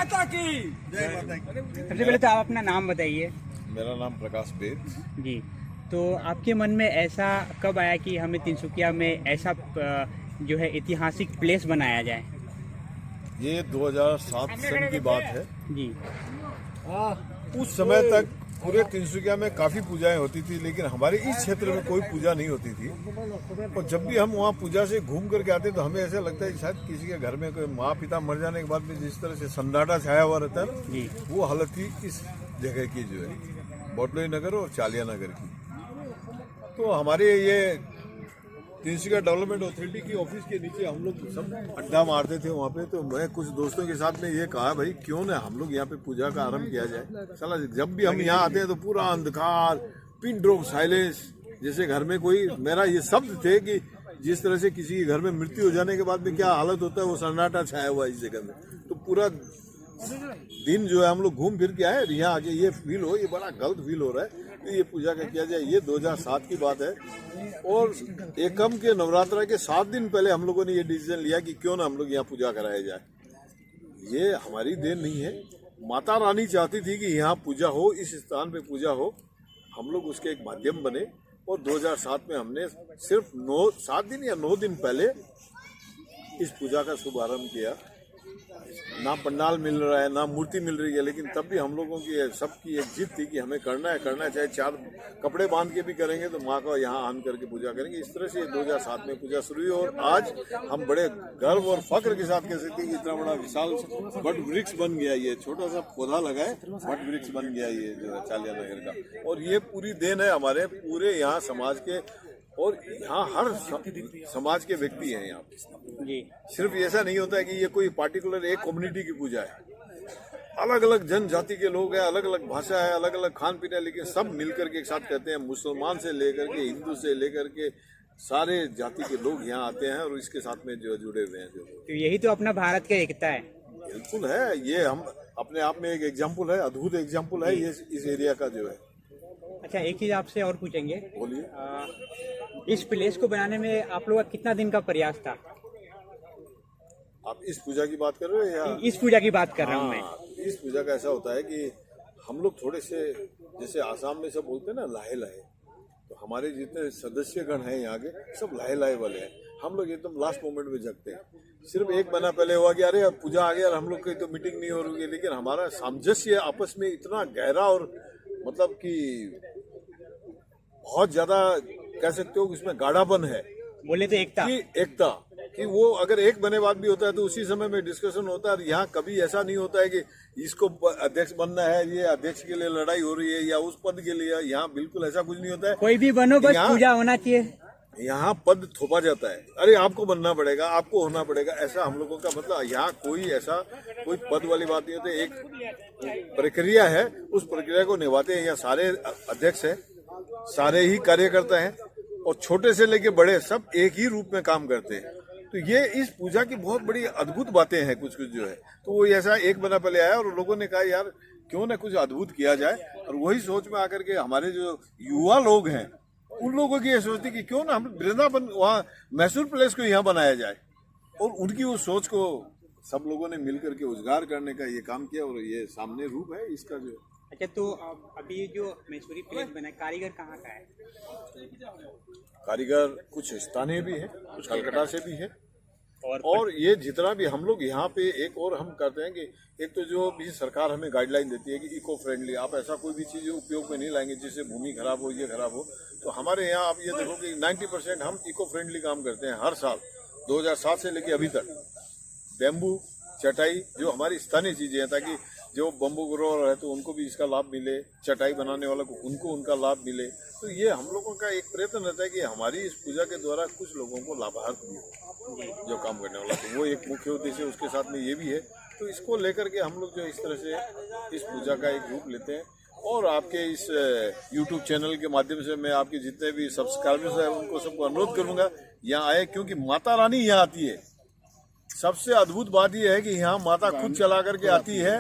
माता की। सबसे पहले तो आप अपना नाम बताइए। मेरा नाम प्रकाश बेद। जी, तो आपके मन में ऐसा कब आया कि हमें तिनसुकिया में ऐसा जो है ऐतिहासिक प्लेस बनाया जाए? ये 2007 सन की बात है। जी। उस समय तक पूरे तिनसुकिया में काफी पूजाएं होती थी, लेकिन हमारे इस क्षेत्र में कोई पूजा नहीं होती थी। और जब भी हम वहाँ पूजा से घूम करके आते तो हमें ऐसा लगता है कि शायद किसी के घर में कोई माँ पिता मर जाने के बाद में जिस तरह से सन्नाटा छाया हुआ रहता है जी। वो हालत थी इस जगह की, जो है बोटलोई नगर और चालिया नगर की। तो हमारे ये तिनसुकिया डेवलपमेंट अथॉरिटी की ऑफिस के नीचे हम लोग सब अड्डा मारते थे वहाँ पे। तो मैं कुछ दोस्तों के साथ में ये कहा, भाई क्यों ना हम लोग यहाँ पे पूजा का आरंभ किया जाए। साला जब भी हम यहाँ आते हैं तो पूरा अंधकार, पिन ड्रॉप साइलेंस, जैसे घर में कोई, मेरा ये शब्द थे कि जिस तरह से किसी के घर में मृत्यु हो जाने के बाद में क्या हालत होता है, वो सन्नाटा छाया हुआ है इस जगह में। तो पूरा दिन जो है हम लोग घूम फिर के आए, यहाँ आके ये फील हो, ये बड़ा गलत फील हो रहा है कि ये पूजा का किया जाए। ये 2007 की बात है और एकम के नवरात्रा के 7 दिन पहले हम लोगों ने ये डिसीजन लिया कि क्यों ना हम लोग यहाँ पूजा कराया जाए। ये हमारी देन नहीं है, माता रानी चाहती थी कि यहाँ पूजा हो, इस स्थान पे पूजा हो, हम लोग उसके एक माध्यम बने। और 2007 में हमने सिर्फ 7 दिन या 9 दिन पहले इस पूजा का शुभारंभ किया। ना पंडाल मिल रहा है, ना मूर्ति मिल रही है, लेकिन तब भी हम लोगों की सबकी एक जिद थी कि हमें करना है, चाहे 4 कपड़े बांध के भी करेंगे तो माँ का यहाँ आन करके पूजा करेंगे। इस तरह से 2007 में पूजा शुरू हुई और आज हम बड़े गर्व और फख्र के साथ कह सकते हैं कि इतना बड़ा विशाल वट वृक्ष बन गया। ये छोटा सा पौधा लगा है, वट वृक्ष बन गया ये जो है चालिया नगर का। और ये पूरी देन है हमारे पूरे यहाँ समाज के, और यहाँ हर समाज के व्यक्ति हैं यहाँ पे जी। सिर्फ ऐसा नहीं होता है कि ये कोई पार्टिकुलर एक कम्युनिटी की पूजा है। अलग अलग जनजाति के लोग हैं, अलग अलग भाषा है, अलग अलग खान पीन है, लेकिन सब मिलकर के एक साथ कहते हैं। मुसलमान से लेकर के हिंदू से लेकर के सारे जाति के लोग यहाँ आते हैं और इसके साथ में जो जुड़े हुए हैं। तो यही तो अपना भारत का एकता है। बिल्कुल है, ये हम अपने आप में एक एग्जाम्पल है, अद्भुत एग्जाम्पल है ये इस एरिया का जो है। अच्छा, एक चीज आपसे और पूछेंगे। बोलिए। इस प्लेस को बनाने में आप लोगों का कितना दिन का प्रयास था? आप इस पूजा की बात कर रहे हो या इस पूजा की बात कर रहा हूँ मैं। इस पूजा का ऐसा होता है कि हम लोग थोड़े से, जैसे आसाम में सब बोलते हैं ना लाहे लाहे, तो हमारे जितने सदस्यगण हैं यहाँ के सब लाहे लाहे वाले हैं। हम लोग एकदम लास्ट मोमेंट में जगते हैं। सिर्फ एक महीना पहले हुआ कि अरे अब पूजा आ गया और हम लोग की तो मीटिंग नहीं हो रही है, लेकिन हमारा सामंजस्य आपस में इतना गहरा और मतलब कि बहुत ज्यादा कह सकते हो कि इसमें गाढ़ापन है। बोले तो एकता कि वो अगर एक बने बात भी होता है तो उसी समय में डिस्कशन होता है। यहाँ कभी ऐसा नहीं होता है कि इसको अध्यक्ष बनना है, ये अध्यक्ष के लिए लड़ाई हो रही है या उस पद के लिए। यहाँ बिल्कुल ऐसा कुछ नहीं होता है। कोई भी बनो, बस पूजा होना चाहिए। यहाँ पद थोपा जाता है, अरे आपको बनना पड़ेगा, आपको होना पड़ेगा, ऐसा हम लोगों का मतलब। यहाँ कोई पद वाली बात नहीं होती। एक प्रक्रिया है, उस प्रक्रिया को निभाते हैं। यहाँ सारे अध्यक्ष हैं, सारे ही कार्यकर्ता हैं और छोटे से लेके बड़े सब एक ही रूप में काम करते हैं। तो ये इस पूजा की बहुत बड़ी अद्भुत बातें हैं कुछ जो है। तो वो ऐसा एक महीना पहले आया और लोगों ने कहा यार क्यों ना कुछ अद्भुत किया जाए। और वही सोच में आकर के हमारे जो युवा लोग हैं उन लोगों की ये सोचती कि क्यों ना हम वृंदावन वहाँ मैसूर पैलेस को यहाँ बनाया जाए। और उनकी उस सोच को सब लोगों ने मिलकर के उजागर करने का ये काम किया और ये सामने रूप है इसका जो। अच्छा, तो अभी जो मैसूरी पैलेस बना है, कारीगर कहाँ का है? कारीगर कुछ स्थानीय भी है, कुछ कलकत्ता से भी है। और ये जितना भी हम लोग यहाँ पे एक और हम करते हैं कि एक तो जो भी सरकार हमें गाइडलाइन देती है कि इको फ्रेंडली, आप ऐसा कोई भी चीज़ उपयोग में नहीं लाएंगे जिससे भूमि खराब हो, ये खराब हो। तो हमारे यहाँ आप ये देखो कि 90% हम इको फ्रेंडली काम करते हैं हर साल। 2007 से लेके अभी तक बैम्बू चटाई जो हमारी स्थानीय चीजें हैं, ताकि जो बम्बू ग्रोवर है तो उनको भी इसका लाभ मिले, चटाई बनाने वाला को उनको उनका लाभ मिले। तो ये हम लोगों का एक प्रयत्न रहता है कि हमारी इस पूजा के द्वारा कुछ लोगों को लाभार्थ भी हो जो काम करने वाला। तो वो एक मुख्य उद्देश्य उसके साथ में ये भी है। तो इसको लेकर के हम लोग जो इस तरह से इस पूजा का एक रूप लेते हैं। और आपके इस YouTube चैनल के माध्यम से मैं आपके जितने भी सब्सक्राइबर्स हैं उनको सबको अनुरोध करूंगा यहाँ आए, क्योंकि माता रानी यहाँ आती है। सबसे अद्भुत बात यह है कि यहाँ माता खुद चला करके आती है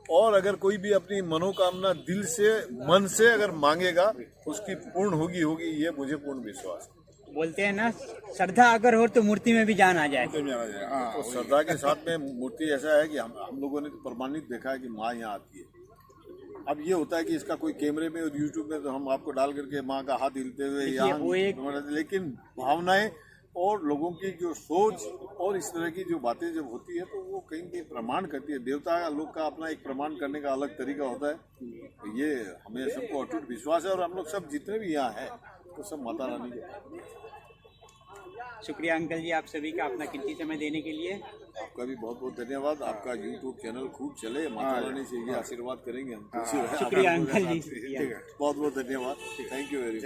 और अगर कोई भी अपनी मनोकामना दिल से मन से अगर मांगेगा उसकी पूर्ण होगी, ये मुझे पूर्ण विश्वास है। बोलते हैं ना, श्रद्धा अगर हो तो मूर्ति में भी जान आ जाए। तो श्रद्धा के साथ में मूर्ति ऐसा है कि हम लोगों ने प्रमाणित देखा है कि माँ यहाँ आती है। अब ये होता है कि इसका कोई कैमरे में और यूट्यूब में तो हम आपको डाल करके माँ का हाथ हिलते हुए यहाँ, लेकिन भावनाएं और लोगों की जो सोच और इस तरह की जो बातें जब होती है तो वो कहीं कहीं प्रमाण करती है। देवता लोग का अपना एक प्रमाण करने का अलग तरीका होता है। तो ये हमें सबको अटूट विश्वास है और हम लोग सब जितने भी यहाँ हैं तो सब माता रानी के। शुक्रिया अंकल जी, आप सभी का अपना कीमती समय देने के लिए। आपका भी बहुत बहुत धन्यवाद। आपका यूट्यूब चैनल खूब चले, माता रानी से ये आशीर्वाद करेंगे हम। शुक्रिया अंकल जी, बहुत बहुत धन्यवाद। Thank you very much.